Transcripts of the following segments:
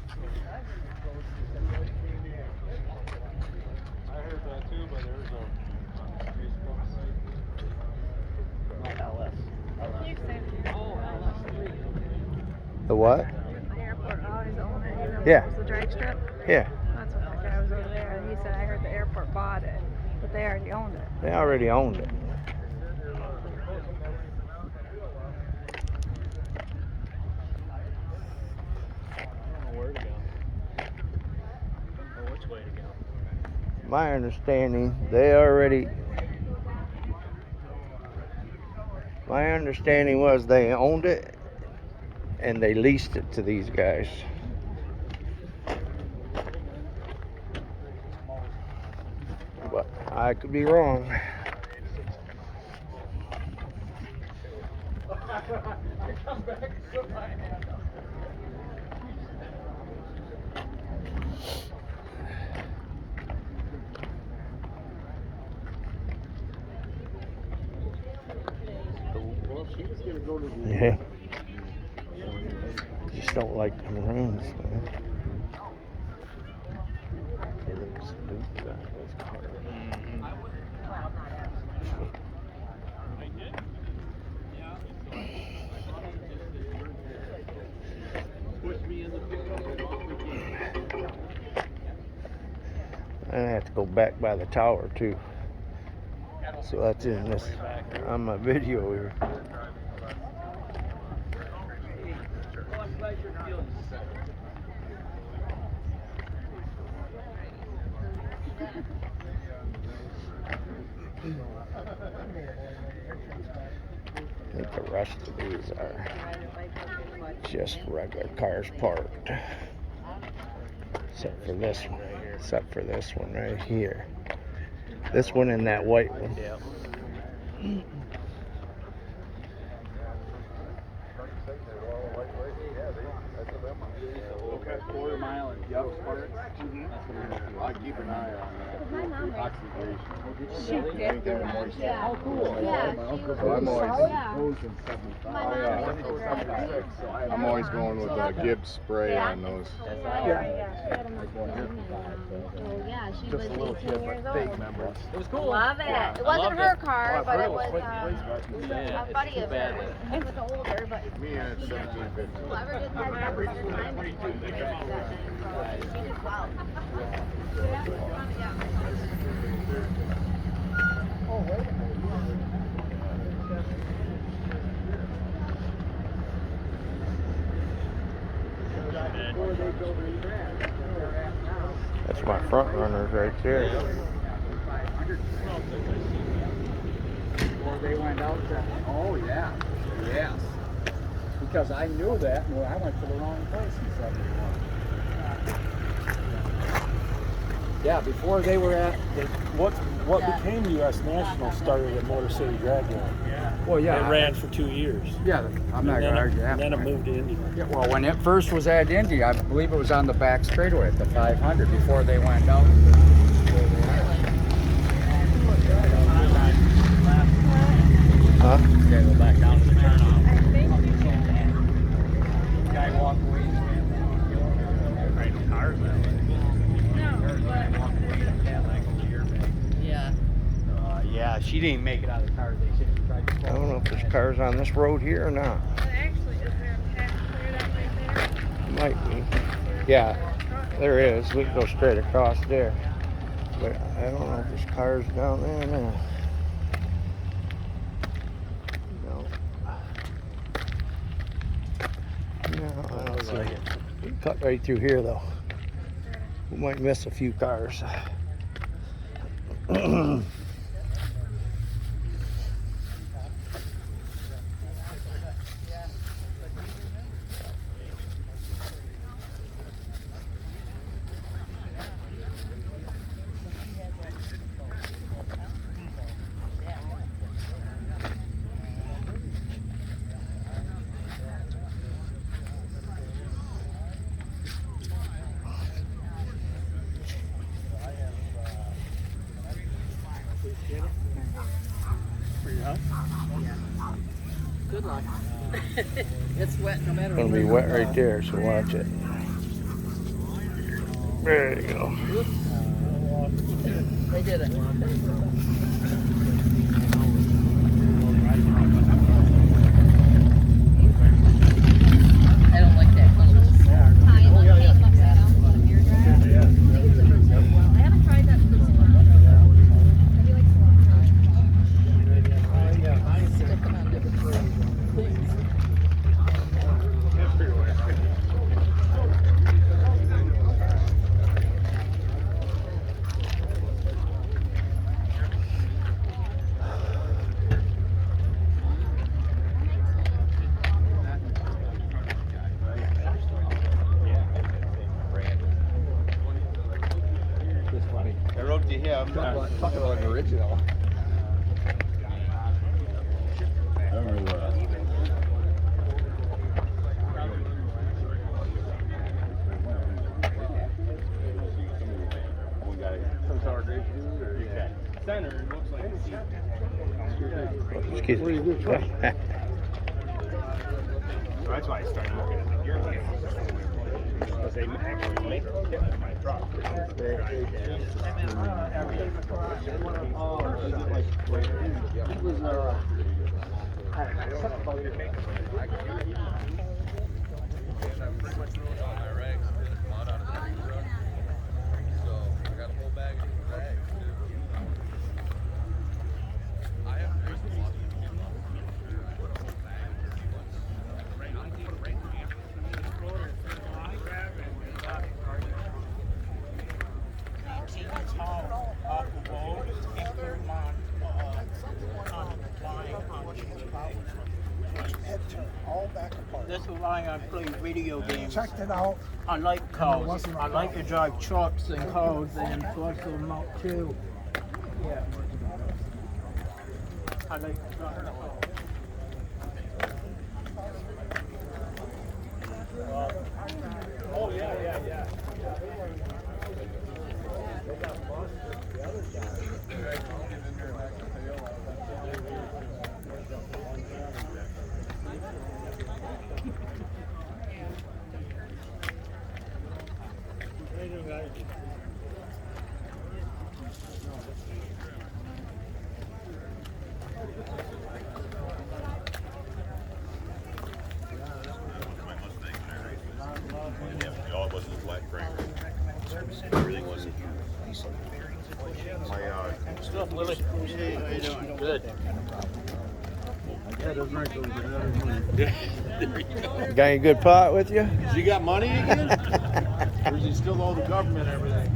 I heard that too, but there's a Facebook site. LS. Oh, LS3. The what? The airport always owned it, even when Yeah. it was the drag strip. Yeah. That's what that guy was over there, and he said, I heard the airport bought it, but they already owned it. They already owned it. Which way to go? My understanding, they already. My understanding was they owned it and they leased it to these guys. But I could be wrong. Well, she was gonna go to the. Yeah. Just don't like the Maroons, man. They look stupid on those cars. I have to go back by the tower too. So that's in this on my video here. I think the rest of these are just regular cars parked. Except for this one. Except for this one right here. This one and that white one. Yeah. Okay, quarter mile and Yups Park. I keep an eye on that. Oxidation. Anything with moisture. Yeah. Oh, cool. Yeah. So I'm always, Yeah. I'm always going with a Gibbs spray on those. Just a little kid, but big members. It was cool. Love it. Yeah, It I wasn't loved her it. car, Well, but I've it was heard a buddy of hers. He was older, but Me and 1750. whoever did that job was her time. She did well. Oh, wait a minute. That's my front runners right there. Before they went out to, oh yeah, yes. Because I knew that, and I went to the wrong place in 71. Yeah, before they were at, What became U.S. National started at Motor City Dragway. well, yeah. It ran for 2 years. Yeah, I'm not going to argue that. And then it point. moved to Indy. Yeah, well, when it first was at Indy, I believe it was on the back straightaway at the 500 before they went out. Huh? Okay, go back down to the turnoff. Guy walked away. Right, cars that way. Yeah. Yeah, she didn't make it out of the car. They should have tried to I don't know if there's cars on this road here or not. Actually, is there a path cleared out right there? Might be. Yeah, there is. We can go straight across there. But I don't know if there's cars down there now. No. No, I don't see it. We can cut right through here though. We might miss a few cars. Good luck. It's wet no matter It's gonna be wet right there, so watch it. There you go. They did it. I don't like that color. I haven't tried that for cilantro. Maybe like cilantro. Stick them on different things. I wrote to him. Talking about an original. I remember that. Some sour grape juice or center looks like Excuse me. that's why I started looking at the gear because they actually make a kit for my truck. This is why I play video games. Checked it out. I like cars. I like to drive trucks and cars and flush them out too. Yeah. I like to drive cars. Oh, yeah. All it was flat frame. Everything was my Stuff, Willie. Hey, how you doing? Good. Got any good pot with you? You got money again? Or does he still owe the government everything?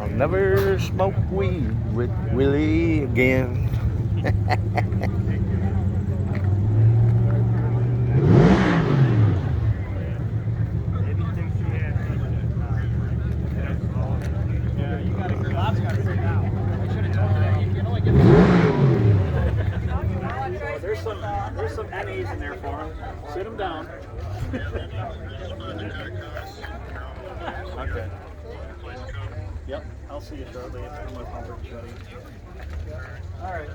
I'll never smoke weed with Willie again. There's some NAs in there for him. Sit him down. Okay. Yep, I'll see you shortly. I'm with Humber shortly. All right.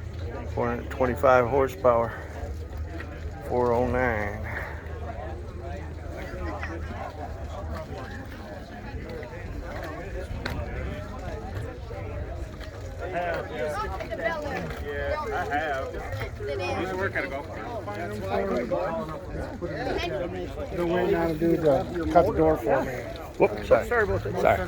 425 horsepower. 409. I have. He's working at a golf cart. They're waiting on a dude to cut the door for me. Whoops, sorry about that. Sorry.